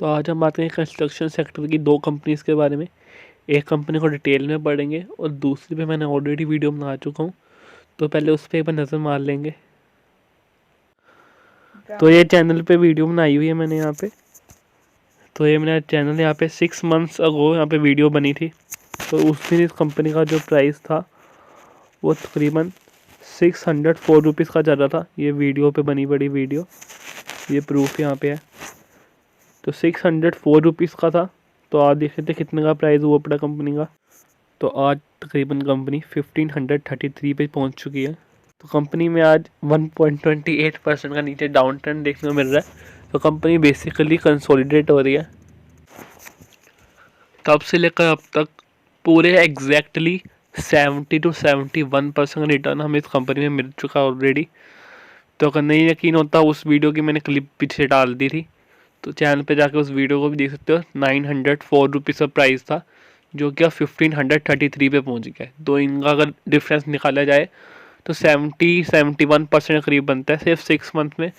तो आज हम बात करेंगे कंस्ट्रक्शन सेक्टर की दो कंपनीज़ के बारे में। एक कंपनी को डिटेल में पढ़ेंगे और दूसरी पे मैंने ऑलरेडी वीडियो बना चुका हूँ, तो पहले उस पर एक बार नज़र मार लेंगे। तो ये चैनल पे वीडियो बनाई हुई है मैंने यहाँ पे। तो ये मेरा चैनल यहाँ पे 6 मंथ्स अगो यहाँ पे वीडियो बनी थी। तो उस दिन इस कंपनी का जो प्राइस था वो तकरीबन 604 रुपीज़ का चल रहा था। ये वीडियो पे बनी बड़ी वीडियो, ये प्रूफ यहाँ पे है। तो 604 रुपीज़ का था। तो आज देख लेते कितने का प्राइस हुआ पड़ा कंपनी का। तो आज तकरीबन कंपनी 1533 पे पहुंच चुकी है। तो कंपनी में आज 1.28% का नीचे डाउन ट्रेंड देखने को मिल रहा है। तो कंपनी बेसिकली कंसोलिडेट हो रही है। तब से लेकर अब तक पूरे एग्जैक्टली 70 to 71% का रिटर्न हमें इस कंपनी में मिल चुका है ऑलरेडी। तो अगर नहीं यकीन होता, उस वीडियो की मैंने क्लिप पीछे डाल दी थी, तो चैनल पे जाकर उस वीडियो को भी देख सकते हो। 904 रुपीज़ का प्राइस था, जो कि अब 1533 पे पहुंच गया है। तो इनका अगर डिफरेंस निकाला जाए तो 71% करीब बनता है सिर्फ 6 मंथ में।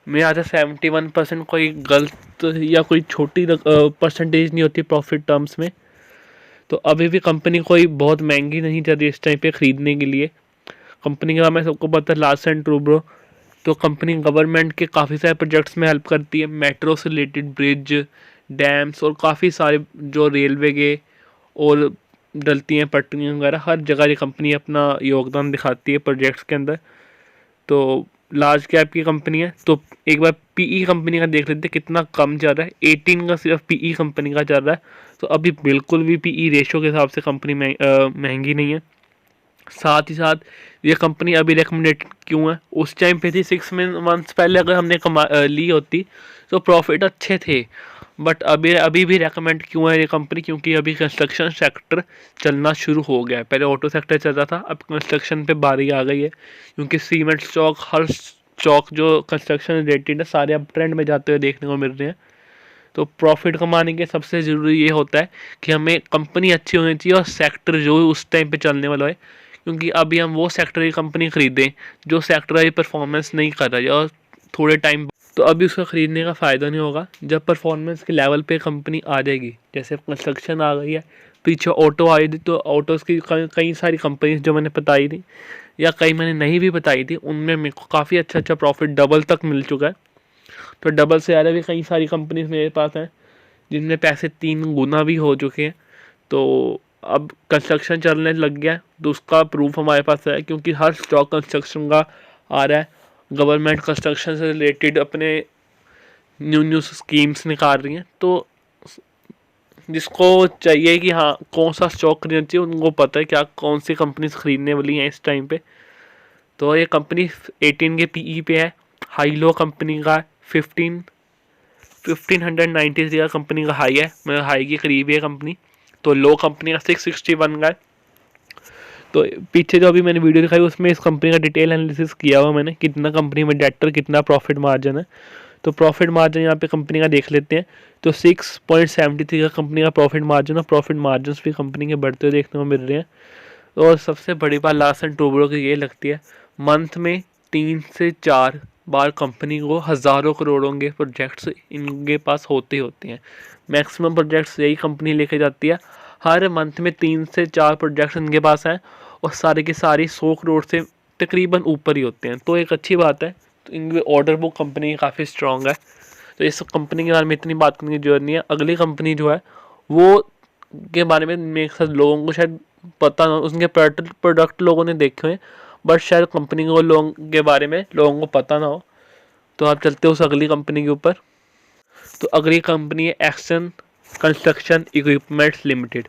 मेरे यहाँ से 71% कोई गलत या कोई छोटी परसेंटेज नहीं होती प्रॉफिट टर्म्स में। तो अभी भी कंपनी कोई बहुत महंगी नहीं चल रही इस टाइम पे ख़रीदने के लिए। कंपनी का हमें सबको पता है, लास्ट एंड ट्रूब्रो। तो कंपनी गवर्नमेंट के काफ़ी सारे प्रोजेक्ट्स में हेल्प करती है, मेट्रो से रिलेटेड, ब्रिज, डैम्स और काफ़ी सारे जो रेलवे के और डलती हैं पटरियाँ वगैरह, हर जगह ये कंपनी अपना योगदान दिखाती है प्रोजेक्ट्स के अंदर। तो लार्ज कैप की कंपनी है। तो एक बार पीई कंपनी का देख लेते हैं कितना कम चल रहा है। 18 का सिर्फ पीई कंपनी का चल रहा है। तो अभी बिल्कुल भी पीई रेशो के हिसाब से कंपनी महंगी नहीं है। साथ ही साथ ये कंपनी अभी रिकमेंडेड क्यों है? उस टाइम पे थी 6 मंथ्स पहले अगर हमने ली होती तो प्रॉफिट अच्छे थे। बट अभी भी रेकमेंड क्यों है ये कंपनी? क्योंकि अभी कंस्ट्रक्शन सेक्टर चलना शुरू हो गया है। पहले ऑटो सेक्टर चल रहा था, अब कंस्ट्रक्शन पे बारी आ गई है। क्योंकि सीमेंट चौक, हर चौक जो कंस्ट्रक्शन रिलेटेड है, सारे अब ट्रेंड में जाते हुए देखने को मिल रहे हैं। तो प्रॉफिट कमाने के सबसे ज़रूरी ये होता है कि हमें कंपनी अच्छी होनी चाहिए और सेक्टर जो उस टाइम पे चलने वाला है। क्योंकि अभी हम वो सेक्टर की कंपनी ख़रीदें जो सेक्टर अभी परफॉर्मेंस नहीं कर रहा है और थोड़े टाइम, तो अभी उसका ख़रीदने का फ़ायदा नहीं होगा। जब परफॉर्मेंस के लेवल पे कंपनी आ जाएगी, जैसे कंस्ट्रक्शन आ गई है, पीछे ऑटो आई थी, तो ऑटोज़ की कई सारी कंपनीज जो मैंने बताई थी या कई मैंने नहीं भी बताई थी, उनमें मेरे को काफ़ी अच्छा प्रॉफिट डबल तक मिल चुका है। तो डबल से ज़्यादा भी कई सारी कंपनीज मेरे पास हैं जिनमें पैसे 3 गुना भी हो चुके हैं। तो अब कंस्ट्रक्शन चलने लग गया है, तो उसका प्रूफ हमारे पास है, क्योंकि हर स्टॉक कंस्ट्रक्शन का आ रहा है। गवर्नमेंट कंस्ट्रक्शन से रिलेटेड अपने न्यू स्कीम्स निकाल रही हैं। तो जिसको चाहिए कि हाँ कौन सा स्टॉक खरीदना चाहिए, उनको पता है क्या कौन सी कंपनीज खरीदने वाली हैं इस टाइम पे। तो ये कंपनी 18 के पीई पे है। हाई लो कंपनी का 1593 का कंपनी का हाई है, मतलब हाई के करीब है कंपनी। तो लो कंपनी का 661 का है। तो पीछे जो अभी मैंने वीडियो दिखाई उसमें इस कंपनी का डिटेल एनालिसिस किया हुआ मैंने, कितना कंपनी में डेटर, कितना प्रॉफिट मार्जिन है। तो प्रॉफिट मार्जिन यहाँ पे कंपनी का देख लेते हैं। तो 6.73 का कंपनी का प्रॉफिट मार्जिन, और प्रॉफिट मार्जिन भी कंपनी के बढ़ते हुए देखने को मिल रहे हैं। और सबसे बड़ी बात लास्ट एंड ट्रूब्रो की ये लगती है, मंथ में 3 से 4 बार कंपनी को हज़ारों करोड़ों के प्रोजेक्ट्स इनके पास होते हैं। मैक्सिमम प्रोजेक्ट्स यही कंपनी लेके जाती है। हर मंथ में 3 से 4 प्रोजेक्ट्स इनके पास हैं और सारे के सारे 100 करोड़ से तकरीबन ऊपर ही होते हैं। तो एक अच्छी बात है। तो इनकी ऑर्डर बुक कंपनी काफ़ी स्ट्रॉन्ग है। तो इस कंपनी के बारे में इतनी बात करने की जरूरत नहीं है। अगली कंपनी जो है वो के बारे में मेरे साथ लोगों को शायद पता ना, उनके प्रोडक्ट लोगों ने देखे हुए, बट शायद कंपनी को लोगों के बारे में लोगों को पता ना हो। तो आप चलते हो उस अगली कंपनी के ऊपर। तो अगली कंपनी है एक्शन कंस्ट्रक्शन इक्विपमेंट्स लिमिटेड।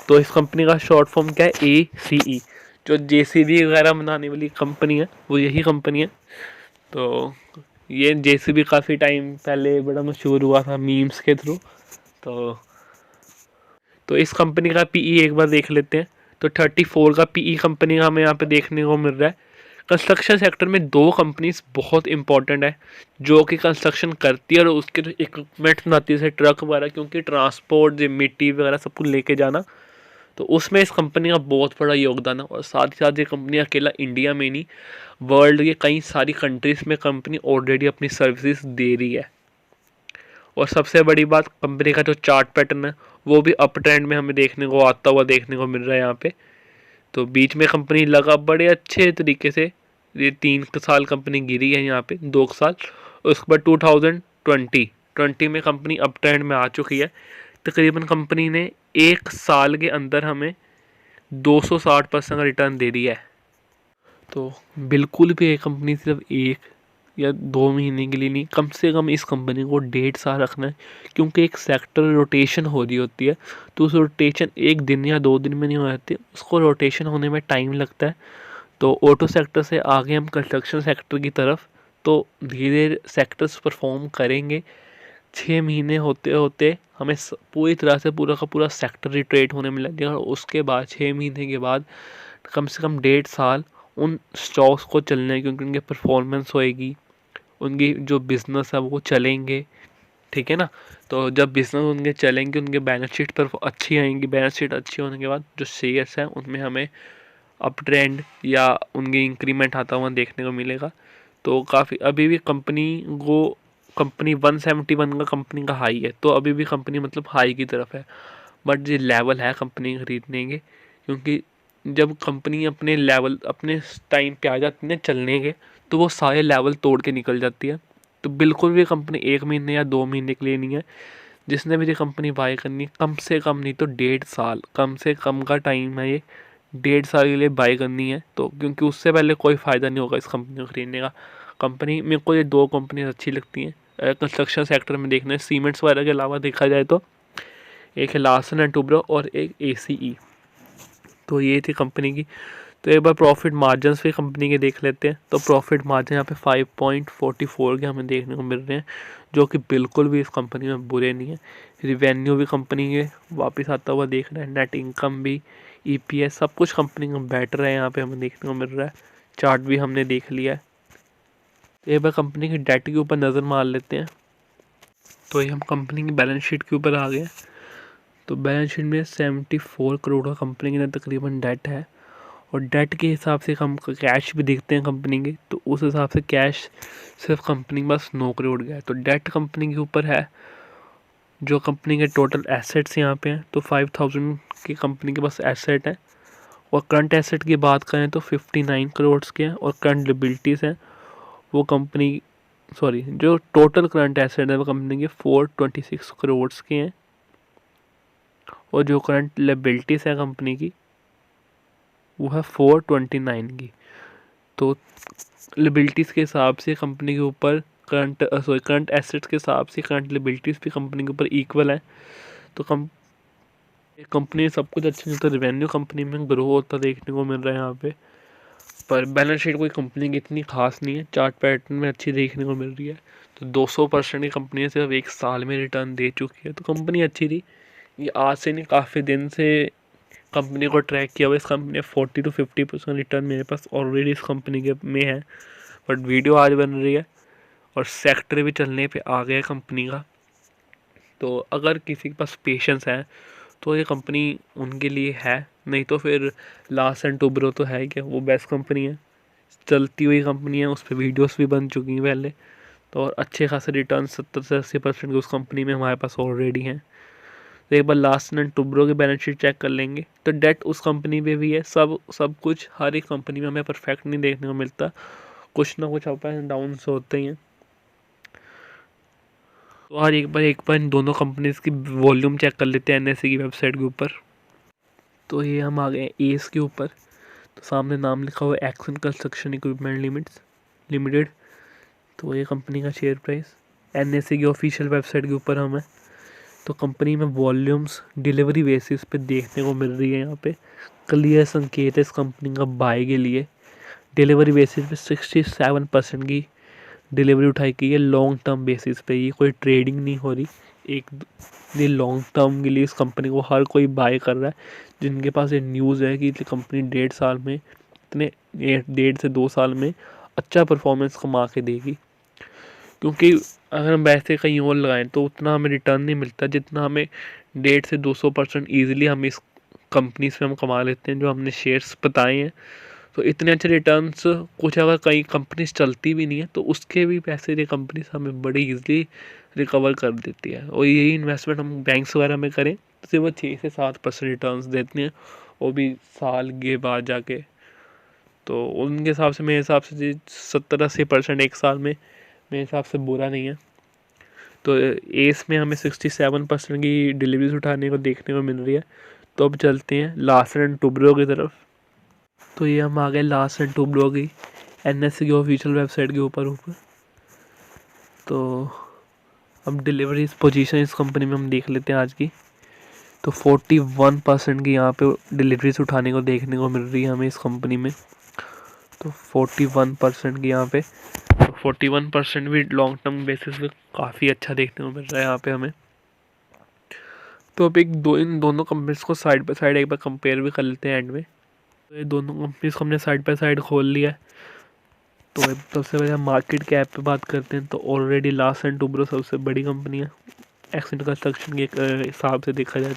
तो इस कंपनी का शॉर्ट फॉर्म क्या है? ACE। जो JCB वगैरह बनाने वाली कंपनी है वो यही कंपनी है। तो ये JCB काफ़ी टाइम पहले बड़ा मशहूर हुआ था मीम्स के थ्रू। तो इस कंपनी का PE एक बार देख लेते हैं। तो 34 का PE कंपनी का हमें यहाँ पे देखने को मिल रहा है। कंस्ट्रक्शन सेक्टर में दो कंपनीज बहुत इंपॉर्टेंट है जो कि कंस्ट्रक्शन करती है और उसके जो इक्विपमेंट बनाती है, जैसे ट्रक वगैरह, क्योंकि ट्रांसपोर्ट मिट्टी वगैरह सब कुछ लेके जाना, तो उसमें इस कंपनी का बहुत बड़ा योगदान है। और साथ ही साथ ये कंपनी अकेला इंडिया में नहीं, वर्ल्ड के कई सारी कंट्रीज़ में कंपनी ऑलरेडी अपनी सर्विसेज दे रही है। और सबसे बड़ी बात, कंपनी का जो चार्ट पैटर्न है वो भी अप ट्रेंड में हमें देखने को आता हुआ देखने को मिल रहा है यहाँ पे। तो बीच में कंपनी लगा बड़े अच्छे तरीके से, ये 3 साल कंपनी गिरी है यहाँ पे, 2 साल। उसके बाद 2020 में कंपनी अप ट्रेंड में आ चुकी है। तकरीबन कंपनी ने 1 साल के अंदर हमें 260% का रिटर्न दे दिया है। तो बिल्कुल भी ये कंपनी सिर्फ 1 या 2 महीने के लिए नहीं, कम से कम इस कंपनी को 1.5 साल रखना है, क्योंकि एक सेक्टर रोटेशन हो रही होती है। तो उस रोटेशन 1 दिन या 2 दिन में नहीं हो जाती, उसको रोटेशन होने में टाइम लगता है। तो ऑटो सेक्टर से आगे हम कंस्ट्रक्शन सेक्टर की तरफ, तो धीरे धीरे सेक्टर्स परफॉर्म करेंगे। 6 महीने होते होते हमें पूरी तरह से पूरा का पूरा सेक्टर रिट्रेट होने में लगेगा। उसके बाद 6 महीने के बाद कम से कम 1.5 साल उन स्टॉक्स को चलने हैं, क्योंकि उनकी परफॉर्मेंस होएगी, उनकी जो बिज़नेस है वो चलेंगे, ठीक है ना। तो जब बिज़नेस उनके चलेंगे, उनके बैलेंस शीट पर अच्छी आएंगी, बैलेंस शीट अच्छी होने के बाद जो शेयर्स हैं उनमें हमें अप ट्रेंड या उनकी इंक्रीमेंट आता हुआ देखने को मिलेगा। तो काफ़ी अभी भी कंपनी 171 का कंपनी का हाई है, तो अभी भी कंपनी मतलब हाई की तरफ है। बट ये लेवल है कंपनी खरीदने के, क्योंकि जब कंपनी अपने लेवल अपने टाइम पे आ जाती है चलने के, तो वो सारे लेवल तोड़ के निकल जाती है। तो बिल्कुल भी कंपनी 1 महीने या 2 महीने के लिए नहीं है। जिसने भी ये कंपनी बाय करनी, कम से कम नहीं तो 1.5 साल, कम से कम का टाइम है ये, 1.5 साल के लिए बाय करनी है। तो क्योंकि उससे पहले कोई फ़ायदा नहीं होगा इस कंपनी को खरीदने का। कंपनी मेरे को ये 2 कंपनी अच्छी लगती हैं कंस्ट्रक्शन सेक्टर में देखना है, सीमेंट्स वगैरह के अलावा देखा जाए तो। एक है लार्सन एंड टुब्रो और एक ACE। तो ये थी कंपनी की। तो एक बार प्रॉफिट मार्जिन्स भी कंपनी के देख लेते हैं। तो प्रॉफिट मार्जिन यहाँ पे 5.44 के हमें देखने को मिल रहे हैं, जो कि बिल्कुल भी इस कंपनी में बुरे नहीं है। रिवेन्यू भी कंपनी के वापस आता हुआ देख रहे हैं, नेट इनकम भी, EPS सब कुछ कंपनी का बेटर है यहाँ पे हमें देखने को मिल रहा है। चार्ट भी हमने देख लिया है। तो एक बार कंपनी की डेट के ऊपर नज़र मार लेते हैं। तो ये हम कंपनी की बैलेंस शीट के ऊपर आ गए। तो बैलेंस शीट में 74 करोड़ का कंपनी के अंदर तकरीबन डेट है, और डेट के हिसाब से हम कैश भी देखते हैं कंपनी के, तो उस हिसाब से कैश सिर्फ कंपनी के पास 9 करोड़ का है। तो डेट कंपनी के ऊपर है। जो कंपनी के टोटल एसेट्स यहाँ पे हैं, तो 5000 की कंपनी के पास एसेट है, और करंट एसेट की बात करें तो 59 करोड़ के हैं, और करंट लिबिलिटीज़ हैं वो जो टोटल करंट एसेट है वो कंपनी के 426 करोड़ के हैं, और जो करंट लिबिलिटीज़ है कंपनी की वो है 429 की। तो लिबिलिटीज़ के हिसाब से कंपनी के ऊपर करंट एसेट्स के हिसाब से करंट लिबिलिटीज़ भी कंपनी के ऊपर इक्वल है। तो कंपनी सब कुछ अच्छे से, तो रेवेन्यू कंपनी में ग्रो होता देखने को मिल रहा है यहाँ पे। पर बैलेंस शीट कोई कंपनी की इतनी खास नहीं है, चार्ट पैटर्न में अच्छी देखने को मिल रही है। तो 200% की कंपनी सिर्फ 1 साल में रिटर्न दे चुकी है, तो कंपनी अच्छी थी। ये आज से नहीं, काफ़ी दिन से कंपनी को ट्रैक किया हुआ। इस कंपनी ने 40 to 50% रिटर्न मेरे पास ऑलरेडी इस कंपनी के में है। बट वीडियो आज बन रही है और सेक्टर भी चलने पे आ गया कंपनी का। तो अगर किसी के पास पेशेंस है तो ये कंपनी उनके लिए है, नहीं तो फिर लार्सन एंड टुब्रो तो है क्या, वो बेस्ट कंपनी है, चलती हुई कंपनी है, उस पर वीडियोस भी बन चुकी हैं पहले। तो और अच्छे खासे रिटर्न 70 से 80% उस कंपनी में हमारे पास ऑलरेडी हैं। तो एक बार लार्सन एंड टुब्रो की बैलेंस शीट चेक कर लेंगे, तो डेट उस कंपनी पे भी है। सब कुछ हर एक कंपनी में हमें परफेक्ट नहीं देखने को मिलता, कुछ ना कुछ अप एंड डाउन होते ही हैं। तो और एक बार इन दोनों कंपनीज की वॉल्यूम चेक कर लेते हैं NSE की वेबसाइट के ऊपर। तो ये हम आ गए एस के ऊपर। तो सामने नाम लिखा हुआ है एक्सन कंस्ट्रक्शन इक्विपमेंट लिमिटेड। तो ये कंपनी का शेयर प्राइस NSE की ऑफिशियल वेबसाइट के ऊपर हम है। तो कंपनी में वॉल्यूम्स डिलीवरी बेसिस पे देखने को मिल रही है। यहाँ पे क्लियर संकेत है इस कंपनी का बाय के लिए। डिलीवरी बेसिस पे 67% की डिलीवरी उठाई गई है लॉन्ग टर्म बेसिस पे। ये कोई ट्रेडिंग नहीं हो रही, ये लॉन्ग टर्म के लिए इस कंपनी को हर कोई बाय कर रहा है। जिनके पास ये न्यूज़ है कि कंपनी 1.5 साल में 1.5 से 2 साल में अच्छा परफॉर्मेंस कमा के देगी। क्योंकि अगर हम पैसे कहीं और लगाएं तो उतना हमें रिटर्न नहीं मिलता जितना हमें 150 से 200% ईजिली हम इस कंपनी से हम कमा लेते हैं जो हमने शेयर्स बताए हैं। तो इतने अच्छे रिटर्न्स कुछ अगर कई कंपनीज चलती भी नहीं है तो उसके भी पैसे ये कंपनीज हमें बड़ी ईजिली रिकवर कर देती है। और यही इन्वेस्टमेंट हम बैंक्स वगैरह में करें तो सिर्फ वो 6 से 7% रिटर्न्स देती हैं, वो भी साल के बाद जाके। तो उनके हिसाब से, मेरे हिसाब से 70-80% एक साल में मेरे हिसाब से बुरा नहीं है। तो एस में हमें 67% की डिलीवरीज उठाने को देखने को मिल रही है। तो अब चलते हैं लार्सन एंड टुब्रो की तरफ। तो ये हम आ गए लार्सन एंड टुब्रो की NSE की ऑफिशियल वेबसाइट के ऊपर। तो अब डिलीवरीज पोजीशन इस कंपनी में हम देख लेते हैं आज की। तो 41% की यहाँ पे डिलीवरीज उठाने को देखने को मिल रही है हमें इस कंपनी में। तो 41% की यहाँ पे, तो 41% भी लॉन्ग टर्म बेसिस पे काफ़ी अच्छा देखने को मिल रहा है यहाँ पे हमें। तो अब इन दोनों कंपनीज को साइड बाय साइड एक बार कंपेयर भी कर लेते हैं एंड में। तो ये दोनों कंपनीज को हमने साइड बाय साइड खोल लिया है। तो सबसे पहले हम मार्केट कैप पे बात करते हैं। तो ऑलरेडी लार्सन एंड टुब्रो सबसे बड़ी कंपनी है एक्सेंट कंस्ट्रक्शन के हिसाब से देखा जाए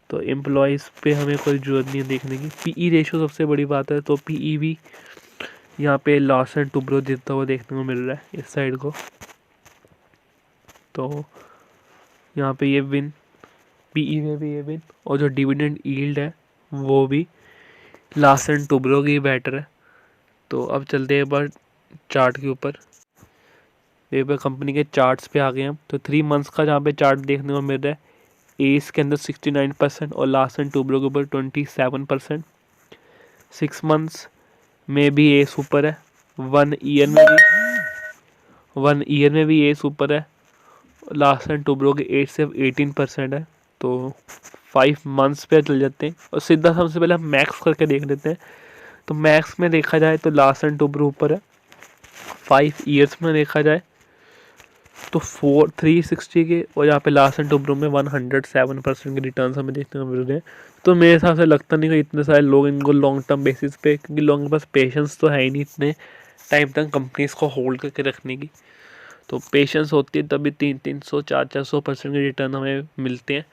तो एम्प्लॉयज़ पे हमें कोई ज़रूरत नहीं है देखने की। PE रेशो सबसे बड़ी बात है। तो PE भी यहाँ पे लार्सन एंड टुब्रो जीतता हुआ देखने को मिल रहा है इस साइड को। तो यहाँ पे ये विन, PE में भी ये विन, और जो डिविडेंड यील्ड है वो भी लार्सन एंड टुब्रो की बेटर है। तो अब चलते हैं एक बार चार्ट के ऊपर। एक बार कंपनी के चार्ट्स पे आ गए हम। तो 3 मंथ्स का जहाँ पे चार्ट देखने को मिल रहा है, एस के अंदर 69% और लार्सन एंड टुब्रो के ऊपर 27%। 6 मंथ्स में भी एस ऊपर है। 1 ईयर में भी एस ऊपर है। लार्सन एंड टुब्रो के 8 से 18% है। तो 5 मंथ्स पे चल जाते हैं और सीधा सबसे पहले हम मैक्स करके देख लेते हैं। तो मैक्स में देखा जाए तो लार्सन एंड टुब्रो ऊपर है। 5 ईयर्स में देखा जाए तो 360 के, और यहाँ पे लार्सन एंड टुब्रो में 107% के रिटर्न हमें देखने को मिल रहे हैं। तो मेरे हिसाब से लगता नहीं कि इतने सारे लोग इनको लॉन्ग टर्म बेसिस पे, क्योंकि लोगों के पास पेशेंस तो है ही नहीं इतने टाइम तक कंपनीज को होल्ड करके रखने की। तो पेशेंस होती है तभी 300-400% के रिटर्न हमें मिलते हैं।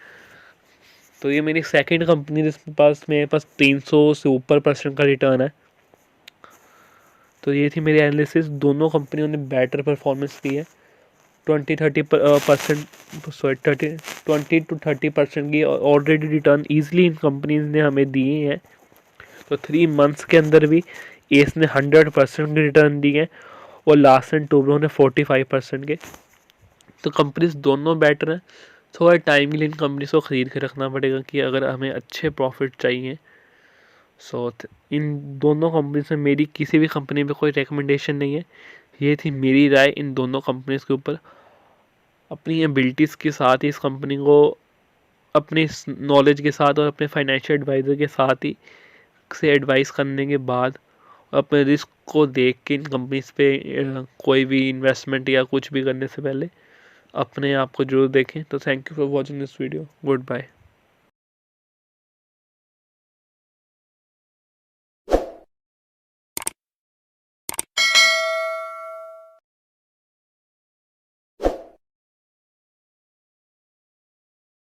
तो ये मेरी सेकंड कंपनी जिसके पास मेरे पास 300 से ऊपर % का रिटर्न है। तो ये थी मेरी एनालिसिस। दोनों कंपनियों ने बेटर परफॉर्मेंस की है। 20-30% की ऑलरेडी रिटर्न ईजिली इन कंपनीज ने हमें दिए हैं। तो 3 मंथ्स के अंदर भी एस ने 100% के रिटर्न दिए हैं और लार्सन एंड टुब्रो ने 45% के। तो कंपनीज दोनों बेटर हैं। थोड़ा टाइम के लिए इन कंपनीज को ख़रीद के रखना पड़ेगा कि अगर हमें अच्छे प्रॉफिट चाहिए। सो इन दोनों कंपनी से मेरी किसी भी कंपनी में कोई रिकमेंडेशन नहीं है। ये थी मेरी राय इन दोनों कंपनीज के ऊपर। अपनी एबिलिटीज़ के साथ ही इस कंपनी को अपने नॉलेज के साथ और अपने फाइनेंशियल एडवाइज़र के साथ ही से एडवाइस करने के बाद अपने रिस्क को देख के इन कंपनीज पे कोई भी इन्वेस्टमेंट या कुछ भी करने से पहले अपने आप को जरूर देखें। तो thank you for watching this video. Good bye.